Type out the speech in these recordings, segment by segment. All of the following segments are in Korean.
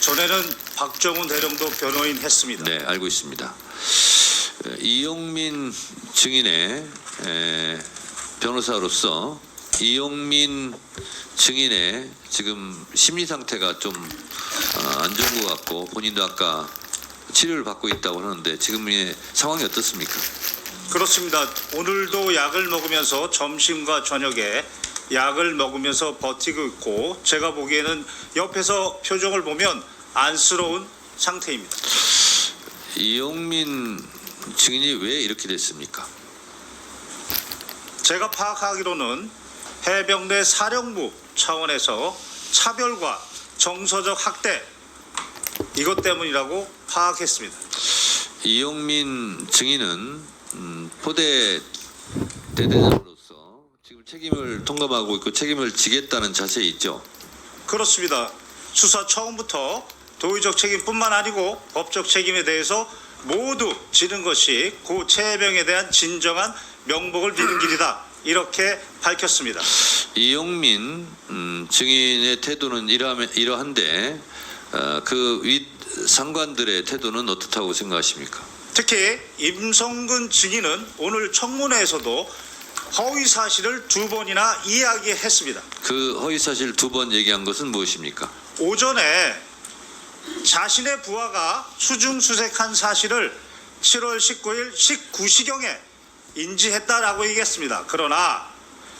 전에는 박정훈 대령도 변호인 했습니다. 네, 알고 있습니다. 이용민 증인의 변호사로서 이용민 증인의 지금 심리 상태가 좀 안 좋은 것 같고 본인도 아까 치료를 받고 있다고 하는데 지금의 상황이 어떻습니까? 그렇습니다. 오늘도 약을 먹으면서 점심과 저녁에 약을 먹으면서 버티고 있고 제가 보기에는 옆에서 표정을 보면 안쓰러운 상태입니다. 이용민 증인이 왜 이렇게 됐습니까? 제가 파악하기로는 해병대 사령부 차원에서 차별과 정서적 학대 이것 때문이라고 파악했습니다. 이용민 증인은 포대 대대장으로서 지금 책임을 통감하고 있고 책임을 지겠다는 자세에 있죠. 그렇습니다. 수사 처음부터 도의적 책임뿐만 아니고 법적 책임에 대해서 모두 지는 것이 고 최해병에 대한 진정한 명복을 비는 길이다. 이렇게 밝혔습니다. 이용민 증인의 태도는 이러한데 그 윗 상관들의 태도는 어떻다고 생각하십니까? 특히 임성근 증인은 오늘 청문회에서도 허위 사실을 2번이나 이야기했습니다. 그 허위 사실 2번 얘기한 것은 무엇입니까? 오전에 자신의 부하가 수중수색한 사실을 7월 19일 19시경에 인지했다라고 얘기했습니다. 그러나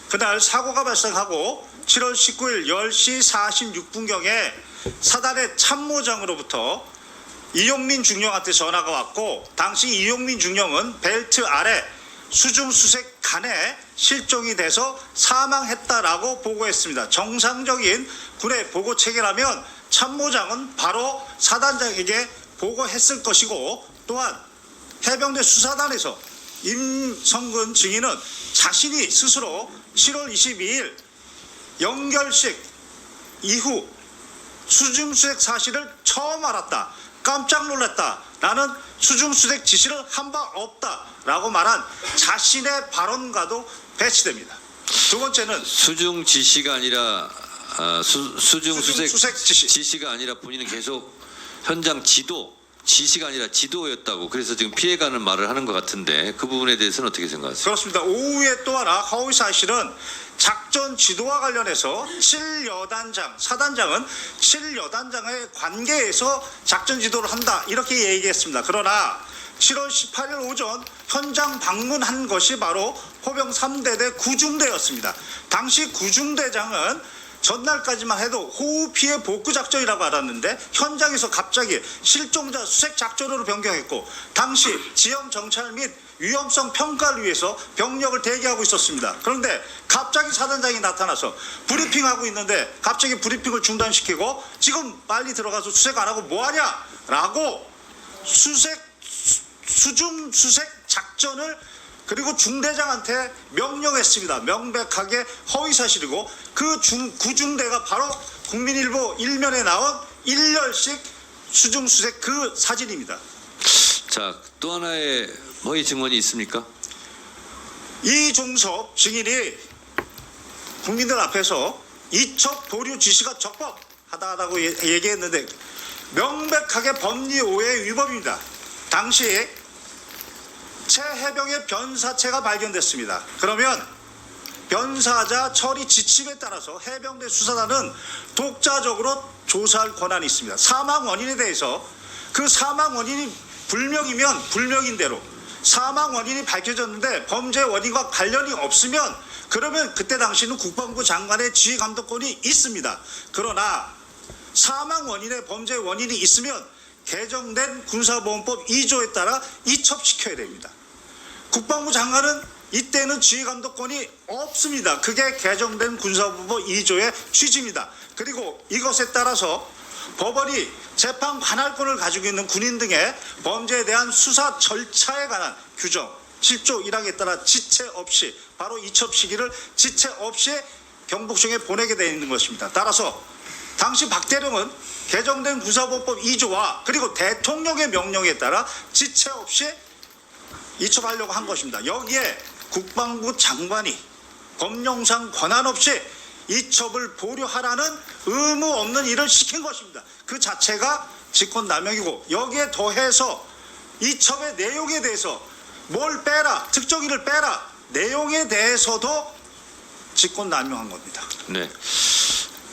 그날 사고가 발생하고 7월 19일 10시 46분경에 사단의 참모장으로부터 이용민 중령한테 전화가 왔고 당시 이용민 중령은 벨트 아래 수중수색칸에 실종이 돼서 사망했다라고 보고했습니다. 정상적인 군의 보고 체계라면 참모장은 바로 사단장에게 보고했을 것이고 또한 해병대 수사단에서 임성근 증인은 자신이 스스로 7월 22일 영결식 이후 수중수색 사실을 처음 알았다. 깜짝 놀랐다. 나는 수중수색 지시를 한 바 없다. 라고 말한 자신의 발언과도 배치됩니다. 두 번째는 수중 지시가 아니라 수중수색 지시. 지시가 아니라 본인은 계속 현장 지시가 아니라 지도였다고 그래서 지금 피해가는 말을 하는 것 같은데 그 부분에 대해서는 어떻게 생각하세요? 그렇습니다. 오후에 또 하나 허위 사실은 작전 지도와 관련해서 7여단장, 사단장은 7여단장의 관계에서 작전 지도를 한다 이렇게 얘기했습니다. 그러나 7월 18일 오전 현장 방문한 것이 바로 포병 3대대 구중대였습니다. 당시 구중대장은 전날까지만 해도 호우 피해 복구 작전이라고 알았는데 현장에서 갑자기 실종자 수색 작전으로 변경했고 당시 지형 정찰 및 위험성 평가를 위해서 병력을 대기하고 있었습니다. 그런데 갑자기 사단장이 나타나서 브리핑하고 있는데 갑자기 브리핑을 중단시키고 지금 빨리 들어가서 수색 안 하고 뭐하냐 라고 수중 수색 작전을 그리고 중대장한테 명령했습니다. 명백하게 허위사실이고 그 구중대가 바로 국민일보 일면에 나온 일렬식 수중수색 그 사진입니다. 자, 또 하나의 허위 증언이 있습니까? 이종섭 증인이 국민들 앞에서 이첩 보류 지시가 적법하다고 얘기했는데 명백하게 법리 오해 위법입니다. 당시 최해병의 변사체가 발견됐습니다. 그러면 변사자 처리 지침에 따라서 해병대 수사단은 독자적으로 조사할 권한이 있습니다. 사망 원인에 대해서 그 사망 원인이 불명이면 불명인 대로 사망 원인이 밝혀졌는데 범죄 원인과 관련이 없으면 그러면 그때 당시는 국방부 장관의 지휘 감독권이 있습니다. 그러나 사망 원인에 범죄 원인이 있으면 개정된 군사보험법 2조에 따라 이첩시켜야 됩니다. 국방부 장관은 이때는 지휘감독권이 없습니다. 그게 개정된 군사보험법 2조의 취지입니다. 그리고 이것에 따라서 법원이 재판 관할권을 가지고 있는 군인 등의 범죄에 대한 수사 절차에 관한 규정 7조 1항에 따라 지체 없이 바로 이첩 시기를 지체 없이 경복청에 보내게 되어 있는 것입니다. 따라서 당시 박 대령은 개정된 군사보험법 2조와 그리고 대통령의 명령에 따라 지체 없이 이첩하려고 한 것입니다. 여기에 국방부 장관이 법령상 권한 없이 이첩을 보류하라는 의무 없는 일을 시킨 것입니다. 그 자체가 직권남용이고, 여기에 더해서 이첩의 내용에 대해서 뭘 빼라, 특정인을 빼라, 내용에 대해서도 직권남용한 겁니다. 네.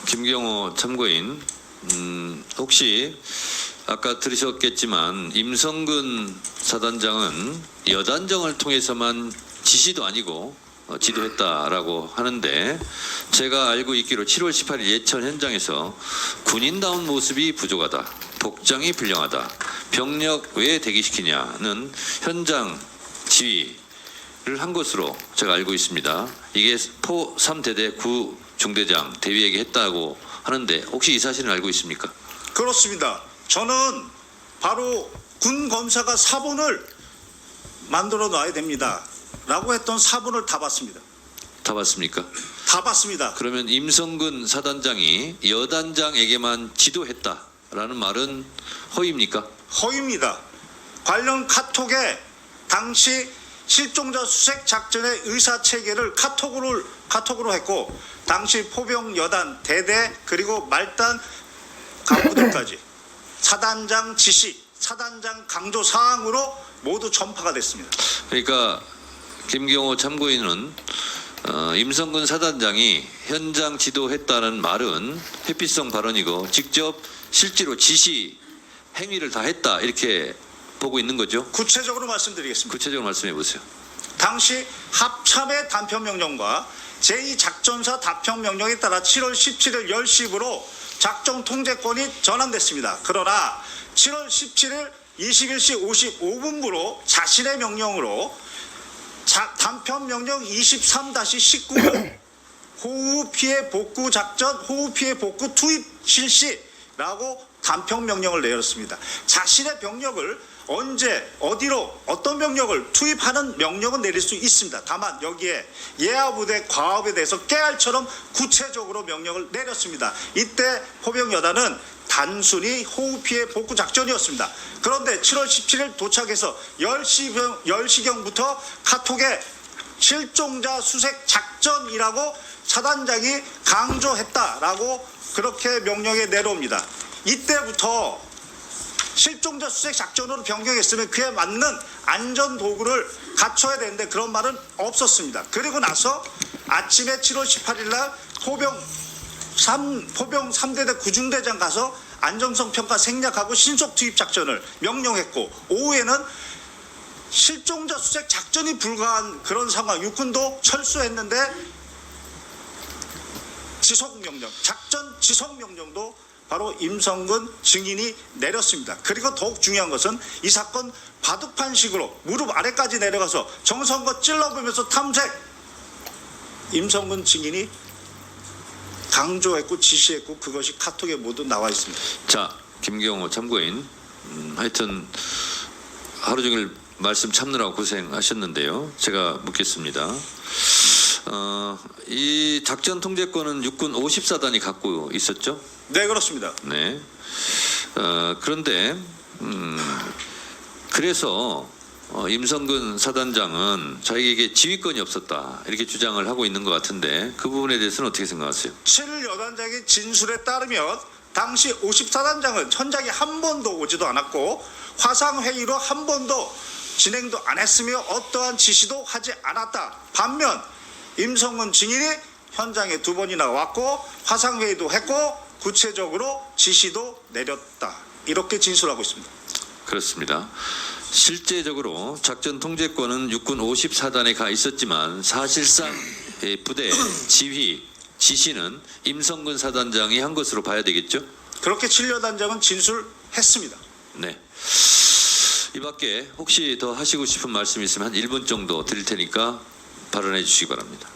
김경호 참고인, 혹시 아까 들으셨겠지만 임성근 사단장은 여단정을 통해서만 지시도 아니고 지도했다라고 하는데, 제가 알고 있기로 7월 18일 예천 현장에서 군인다운 모습이 부족하다, 복장이 불량하다, 병력 왜 대기시키냐는 현장 지휘를 한 것으로 제가 알고 있습니다. 이게 포 3대대 구 중대장 대위에게 했다고 하는데, 혹시 이 사실은 알고 있습니까? 그렇습니다. 저는 바로 군 검사가 사본을 만들어 놔야 됩니다 라고 했던 사본을 다 봤습니다. 다 봤습니까? 다 봤습니다. 그러면 임성근 사단장이 여단장에게만 지도했다라는 말은 허위입니까? 허위입니다. 관련 카톡에 당시 실종자 수색 작전의 의사 체계를 카톡으로 했고, 당시 포병 여단 대대 그리고 말단 간부들까지 사단장 지시, 사단장 강조 사항으로 모두 전파가 됐습니다. 그러니까 김경호 참고인은 임성근 사단장이 현장 지도했다는 말은 회피성 발언이고, 직접 실제로 지시 행위를 다 했다, 이렇게 보고 있는 거죠? 구체적으로 말씀드리겠습니다. 구체적으로 말씀해 보세요. 당시 합참의 단편명령과 제2작전사 답변명령에 따라 7월 17일 10시부로 작전 통제권이 전환됐습니다. 그러나 7월 17일 21시 55분부로 자신의 명령으로 단편명령 23-19호 호우 피해 복구 작전, 호우 피해 복구 투입 실시라고 단편명령을 내렸습니다. 자신의 병력을 언제, 어디로, 어떤 병력을 투입하는 명령은 내릴 수 있습니다. 다만 여기에 예하부대 과업에 대해서 깨알처럼 구체적으로 명령을 내렸습니다. 이때 포병여단은 단순히 호우 피해 복구 작전이었습니다. 그런데 7월 17일 도착해서 10시경부터 카톡에 실종자 수색 작전이라고 사단장이 강조했다라고 그렇게 명령에 내려옵니다. 이때부터 실종자 수색 작전으로 변경했으면 그에 맞는 안전 도구를 갖춰야 되는데 그런 말은 없었습니다. 그리고 나서 아침에 7월 18일 날 포병 3대대 구중대장 가서 안정성 평가 생략하고 신속 투입 작전을 명령했고, 오후에는 실종자 수색 작전이 불가한 그런 상황, 육군도 철수했는데 지속명령, 작전 지속명령도 바로 임성근 증인이 내렸습니다. 그리고 더욱 중요한 것은 이 사건 바둑판식으로 무릎 아래까지 내려가서 정성껏 찔러보면서 탐색, 임성근 증인이 강조했고 지시했고 그것이 카톡에 모두 나와 있습니다. 자, 김경호 참고인, 하여튼 하루 종일 말씀 참느라고 고생하셨는데요. 제가 묻겠습니다. 이 작전 통제권은 육군 50사단이 갖고 있었죠? 네, 그렇습니다. 네. 그런데 그래서 임성근 사단장은 자기에게 지휘권이 없었다, 이렇게 주장을 하고 있는 것 같은데, 그 부분에 대해서는 어떻게 생각하세요? 7일 여단장의 진술에 따르면 당시 50사단장은 현장에 한 번도 오지도 않았고 화상회의로 한 번도 진행도 안 했으며 어떠한 지시도 하지 않았다. 반면 임성근 증인이 현장에 2번이나 왔고 화상회의도 했고 구체적으로 지시도 내렸다, 이렇게 진술하고 있습니다. 그렇습니다. 실제적으로 작전 통제권은 육군 50사단에 가 있었지만 사실상 부대 지휘, 지시는 임성근 사단장이 한 것으로 봐야 되겠죠? 그렇게 7여단장은 진술했습니다. 네. 이 밖에 혹시 더 하시고 싶은 말씀 있으면 한 1분 정도 드릴 테니까 발언해 주시기 바랍니다.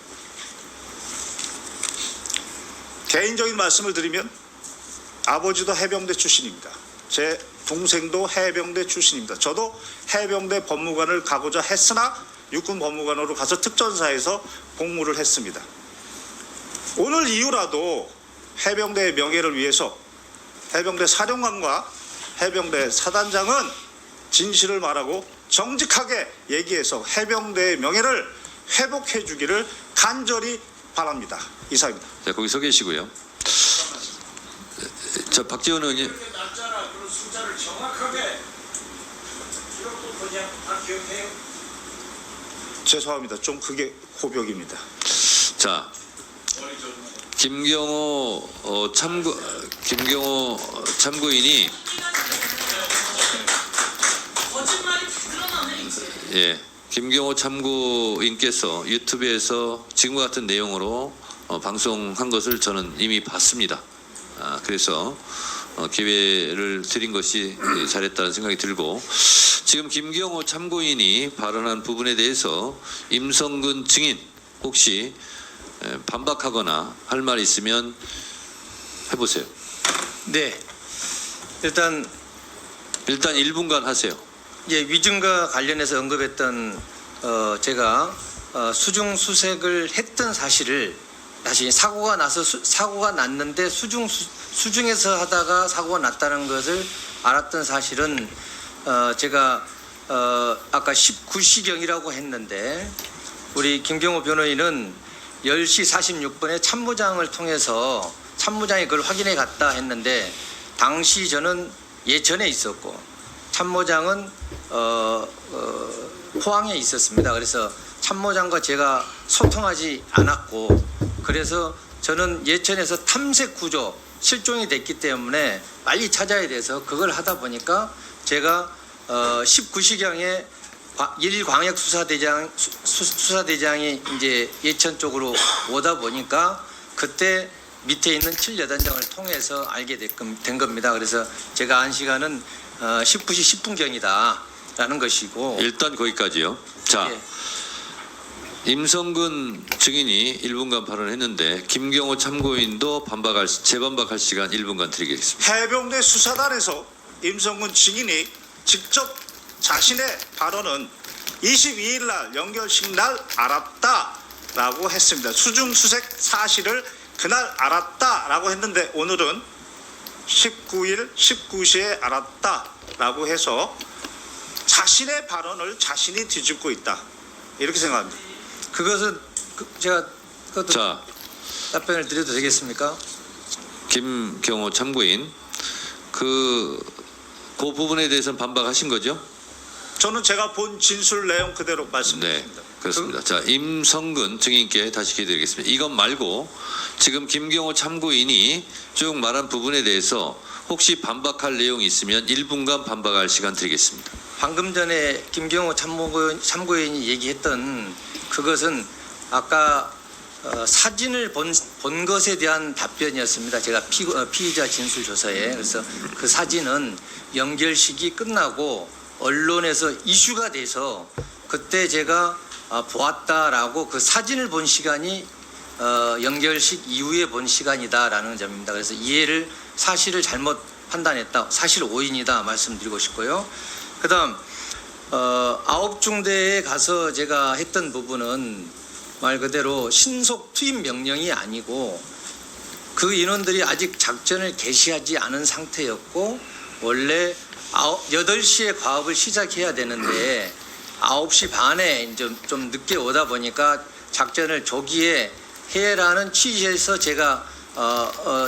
개인적인 말씀을 드리면 아버지도 해병대 출신입니다. 제 동생도 해병대 출신입니다. 저도 해병대 법무관을 가고자 했으나 육군 법무관으로 가서 특전사에서 복무를 했습니다. 오늘 이후라도 해병대의 명예를 위해서 해병대 사령관과 해병대 사단장은 진실을 말하고 정직하게 얘기해서 해병대의 명예를 회복해 주기를 간절히 바랍니다. 이상입니다. 자, 거기 서 계시고요. 저 박지원 의원님. 이렇게 날짜나 그런 숫자를 정확하게 기록도 그냥 다 기억해요. 죄송합니다. 좀 그게 고벽입니다. 자, 김경호 참고인이 거짓말이 드러나네 이제. 예, 김경호 참고인께서 유튜브에서 지금과 같은 내용으로 방송한 것을 저는 이미 봤습니다. 그래서 기회를 드린 것이 잘했다는 생각이 들고, 지금 김경호 참고인이 발언한 부분에 대해서 임성근 증인 혹시 반박하거나 할 말 있으면 해보세요. 네. 일단 1분간 하세요. 위증과 관련해서 언급했던 제가 수중 수색을 했던 사실을 다시 사고가 났는데 수중에서 하다가 사고가 났다는 것을 알았던 사실은 제가 아까 19시경이라고 했는데 우리 김경호 변호인은 10시 46분에 참모장을 통해서 참모장이 그걸 확인해 갔다 했는데 당시 저는 예천에 있었고 참모장은 포항에 있었습니다. 그래서 참모장과 제가 소통하지 않았고, 그래서 저는 예천에서 탐색 구조 실종이 됐기 때문에 빨리 찾아야 돼서 그걸 하다 보니까 제가 19시경에 1광역 수사대장이 이제 예천 쪽으로 오다 보니까 그때 밑에 있는 7여단장을 통해서 알게 된 겁니다. 그래서 제가 안 시간은 19시 10분경이다라는 것이고. 일단 거기까지요. 자, 예. 임성근 증인이 1분간 발언했는데 김경호 참고인도 재반박할 시간 1분간 드리겠습니다. 해병대 수사단에서 임성근 증인이 직접 자신의 발언은 22일 날 연결식 날 알았다라고 했습니다. 수중 수색 사실을 그날 알았다라고 했는데 오늘은 19일 19시에 알았다라고 해서 자신의 발언을 자신이 뒤집고 있다. 이렇게 생각합니다. 그것은 제가 그것도 자, 답변을 드려도 되겠습니까? 김경호 참고인 그 부분에 대해서는 반박하신 거죠? 저는 제가 본 진술 내용 그대로 네, 말씀드립니다. 그렇습니다. 자, 임성근 증인께 다시 기회 드리겠습니다. 이것 말고 지금 김경호 참고인이 쭉 말한 부분에 대해서 혹시 반박할 내용이 있으면 1분간 반박할 시간 드리겠습니다. 방금 전에 김경호 참고인이 얘기했던 그것은 아까 사진을 본 것에 대한 답변이었습니다. 제가 피의자 진술 조사에. 그래서 그 사진은 연결식이 끝나고 언론에서 이슈가 돼서 그때 제가 보았다라고 그 사진을 본 시간이 연결식 이후에 본 시간이다라는 점입니다. 그래서 사실을 잘못 판단했다. 사실 오인이다 말씀드리고 싶고요. 그다음 9중대에 가서 제가 했던 부분은 말 그대로 신속 투입 명령이 아니고 그 인원들이 아직 작전을 개시하지 않은 상태였고 원래 8시에 과업을 시작해야 되는데 9시 반에 좀 늦게 오다 보니까 작전을 조기에 해라는 취지에서 제가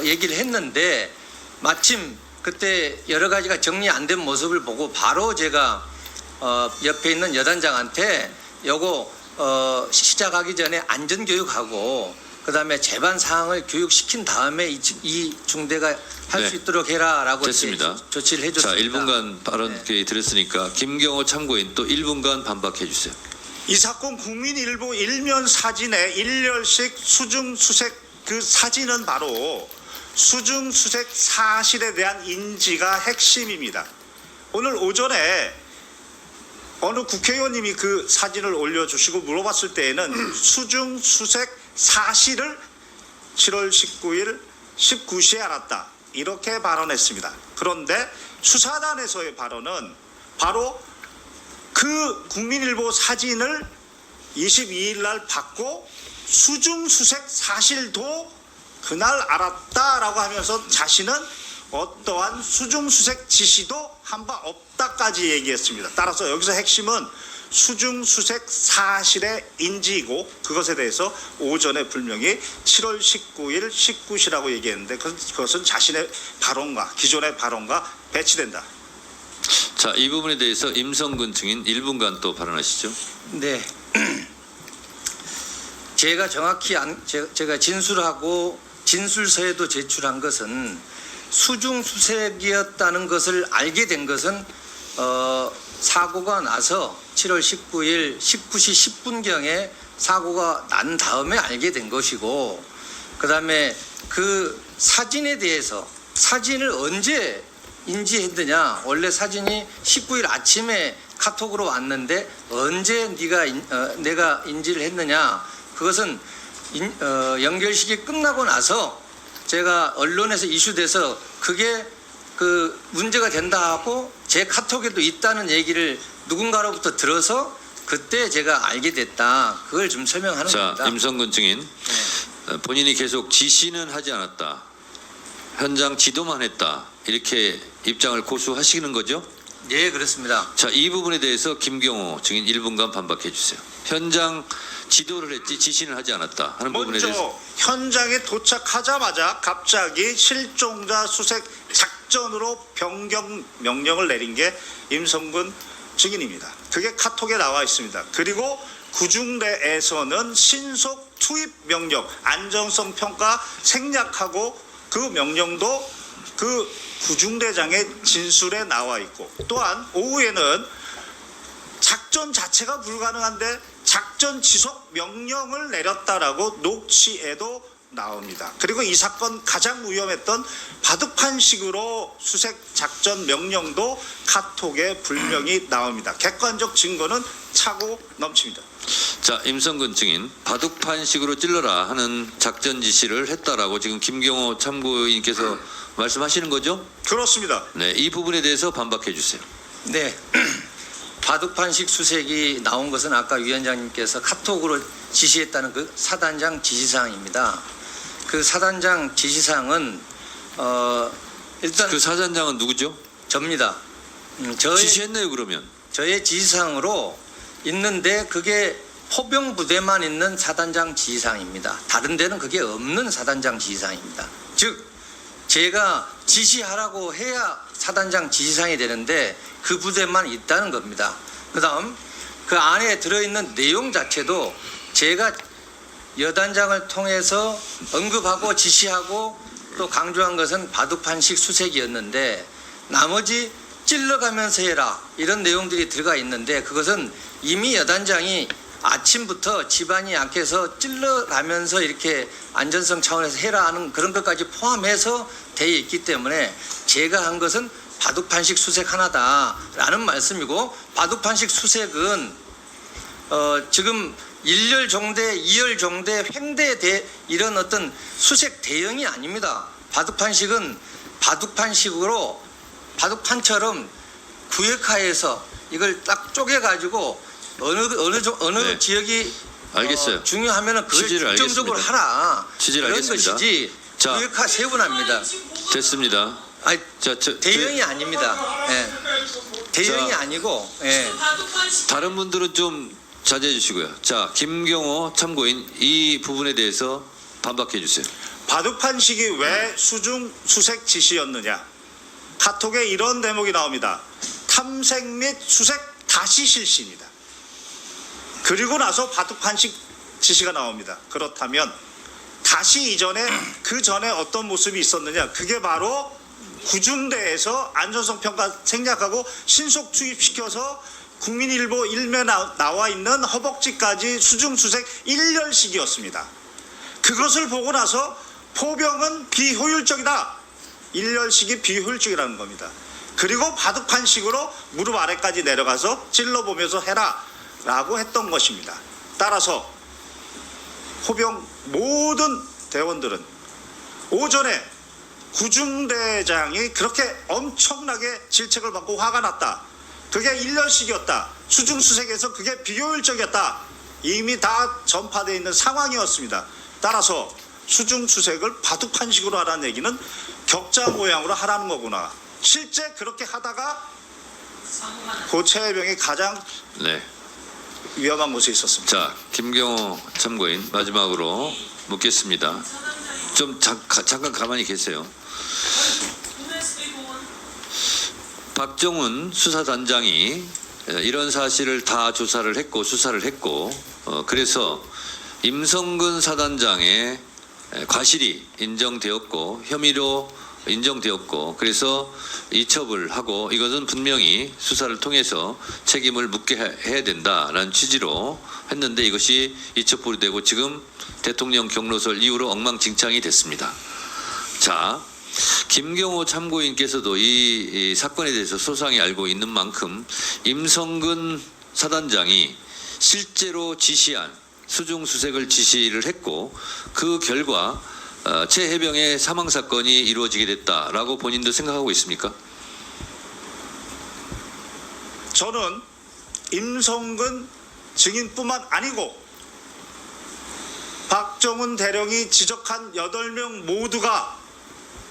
얘기를 했는데 마침 그때 여러 가지가 정리 안 된 모습을 보고 바로 제가 옆에 있는 여단장한테 요거 시작하기 전에 안전교육하고 그다음에 재반 사항을 교육시킨 다음에 이 중대가 할 수 네. 있도록 해라라고 됐습니다. 조치를 자, 해줬습니다. 1분간 발언 네. 기회 드렸으니까 김경호 참고인 또 1분간 반박해 주세요. 이 사건 국민일보 일면 사진의 일렬식 수중 수색 그 사진은 바로 수중 수색 사실에 대한 인지가 핵심입니다. 오늘 오전에 어느 국회의원님이 그 사진을 올려주시고 물어봤을 때에는 수중 수색 사실을 7월 19일 19시에 알았다. 이렇게 발언했습니다. 그런데 수사단에서의 발언은 바로 그 국민일보 사진을 22일 날 받고 수중 수색 사실도 그날 알았다라고 하면서 자신은 어떠한 수중 수색 지시도 한 바 없다까지 얘기했습니다. 따라서 여기서 핵심은 수중수색 사실의 인지이고 그것에 대해서 오전에 분명히 7월 19일 19시라고 얘기했는데 그것은 자신의 발언과 기존의 발언과 배치된다. 자, 이 부분에 대해서 임성근 증인 1분간 또 발언하시죠. 네. 제가 정확히 제가 진술하고 진술서에도 제출한 것은 수중수색이었다는 것을 알게 된 것은 사고가 나서 7월 19일 19시 10분경에 사고가 난 다음에 알게 된 것이고, 그다음에 그 사진에 대해서 사진을 언제 인지했느냐, 원래 사진이 19일 아침에 카톡으로 왔는데 언제 내가 인지를 했느냐, 그것은 연결식이 끝나고 나서 제가 언론에서 이슈돼서 그게 그 문제가 된다 하고 제 카톡에도 있다는 얘기를 누군가로부터 들어서 그때 제가 알게 됐다. 그걸 좀 설명하는 자, 겁니다. 임성근 증인, 본인이 계속 지시는 하지 않았다, 현장 지도만 했다, 이렇게 입장을 고수하시는 거죠? 네, 그렇습니다. 자, 이 부분에 대해서 김경호 증인 1분간 반박해 주세요. 현장 지도를 했지 지시는 하지 않았다 하는 부분에 먼저 대해서. 현장에 도착하자마자 갑자기 실종자 수색 작전으로 변경 명령을 내린 게 임성근 증인입니다. 그게 카톡에 나와 있습니다. 그리고 구중대에서는 신속 투입 명령, 안정성 평가 생략하고 그 명령도 그 구중대장의 진술에 나와 있고, 또한 오후에는 작전 자체가 불가능한데 작전 지속 명령을 내렸다라고 녹취에도 나옵니다. 그리고 이 사건 가장 위험했던 바둑판식으로 수색 작전 명령도 카톡에 분명히 나옵니다. 객관적 증거는 차고 넘칩니다. 자, 임성근 증인, 바둑판식으로 찔러라 하는 작전 지시를 했다라고 지금 김경호 참고인께서 말씀하시는 거죠? 그렇습니다. 네, 이 부분에 대해서 반박해 주세요. 네. 바둑판식 수색이 나온 것은 아까 위원장님께서 카톡으로 지시했다는 그 사단장 지시사항입니다. 그 사단장 지시사항은 일단 그 사단장은 누구죠? 접니다. 지시했네요, 그러면. 저의 지시사항으로 있는데 그게 포병 부대만 있는 사단장 지시사항입니다. 다른 데는 그게 없는 사단장 지시사항입니다. 즉 제가 지시하라고 해야 사단장 지시사항이 되는데 그 부대만 있다는 겁니다. 그다음 그 안에 들어있는 내용 자체도 제가 여단장을 통해서 언급하고 지시하고 또 강조한 것은 바둑판식 수색이었는데 나머지 찔러가면서 해라 이런 내용들이 들어가 있는데 그것은 이미 여단장이 아침부터 집안이 약해서 찔러가면서 이렇게 안전성 차원에서 해라 하는 그런 것까지 포함해서 되어 있기 때문에 제가 한 것은 바둑판식 수색 하나다라는 말씀이고, 바둑판식 수색은 지금 1열 종대, 2열 종대, 횡대 이런 어떤 수색 대형이 아닙니다. 바둑판식은 바둑판식으로 바둑판처럼 구역화해서 이걸 딱 쪼개가지고 어느 네. 지역이 알겠어요. 중요하면은 그걸 취지를 집중적으로 알겠습니다. 하라. 취지를 그런 알겠습니다. 것이지 자. 구역화 세분합니다. 됐습니다. 아니, 자, 대형이 아닙니다. 예. 대형이 자. 아니고 예. 바둑판식 다른 분들은 좀 자제해 주시고요. 자, 김경호 참고인, 이 부분에 대해서 반박해 주세요. 바둑판식이 왜 수중 수색 지시였느냐? 카톡에 이런 대목이 나옵니다. 탐색 및 수색 다시 실시입니다. 그리고 나서 바둑판식 지시가 나옵니다. 그렇다면 다시 이전에 그 전에 어떤 모습이 있었느냐? 그게 바로 구중대에서 안전성 평가 생략하고 신속 투입시켜서 국민일보 일면에 나와 있는 허벅지까지 수중수색 1열식이었습니다. 그것을 보고 나서 포병은 비효율적이다. 1열식이 비효율적이라는 겁니다. 그리고 바둑판식으로 무릎 아래까지 내려가서 찔러보면서 해라 라고 했던 것입니다. 따라서 포병 모든 대원들은 오전에 구중대장이 그렇게 엄청나게 질책을 받고 화가 났다. 그게 1년씩이었다. 수중수색에서 그게 비효율적이었다. 이미 다 전파되어 있는 상황이었습니다. 따라서 수중수색을 바둑판식으로 하라는 얘기는 격자 모양으로 하라는 거구나. 실제 그렇게 하다가 사고가 나. 고체해병이 가장 네. 위험한 곳에 있었습니다. 자, 김경호 참고인 마지막으로 묻겠습니다. 좀 잠깐 가만히 계세요. 박정훈 수사단장이 이런 사실을 다 조사를 했고 수사를 했고 그래서 임성근 사단장의 과실이 인정되었고 혐의로 인정되었고 그래서 이첩을 하고 이것은 분명히 수사를 통해서 책임을 묻게 해야 된다라는 취지로 했는데 이것이 이첩불이 되고 지금 대통령 경로설 이후로 엉망진창이 됐습니다. 자, 김경호 참고인께서도 이 사건에 대해서 소상히 알고 있는 만큼 임성근 사단장이 실제로 지시한 수중수색을 지시를 했고 그 결과 최 해병의 사망 사건이 이루어지게 됐다라고 본인도 생각하고 있습니까? 저는 임성근 증인뿐만 아니고 박정훈 대령이 지적한 8명 모두가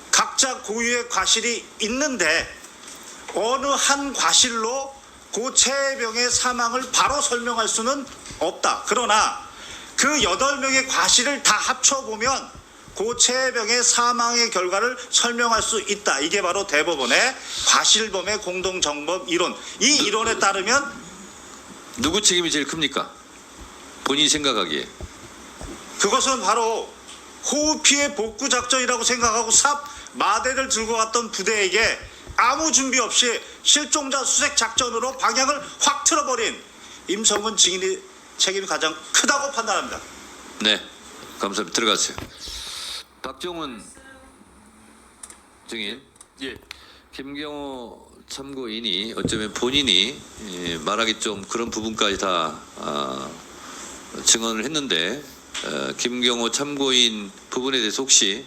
각자 고유의 과실이 있는데 어느 한 과실로 고 최해병의 사망을 바로 설명할 수는 없다. 그러나 그 8명의 과실을 다 합쳐보면 고 최해병의 사망의 결과를 설명할 수 있다. 이게 바로 대법원의 과실범의 공동정범 이론. 이 이론에 따르면 누구 책임이 제일 큽니까? 본인이 생각하기에. 그것은 바로 호우 피해 복구 작전이라고 생각하고 삽 마대를 들고 갔던 부대에게 아무 준비 없이 실종자 수색 작전으로 방향을 확 틀어버린 임성근 증인의 책임이 가장 크다고 판단합니다. 네, 감사합니다. 들어가세요. 박정훈 증인. 예. 김경호 참고인이 어쩌면 본인이 말하기 좀 그런 부분까지 다 증언을 했는데 김경호 참고인 부분에 대해서 혹시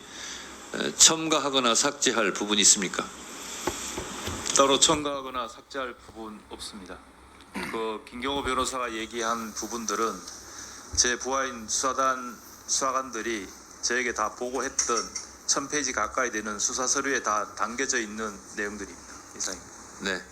첨가하거나 삭제할 부분이 있습니까? 따로 첨가하거나 삭제할 부분 없습니다. 그 김경호 변호사가 얘기한 부분들은 제 부하인 수사관들이 저에게 다 보고했던 1000페이지 가까이 되는 수사 서류에 다 담겨져 있는 내용들입니다. 이상입니다. 네.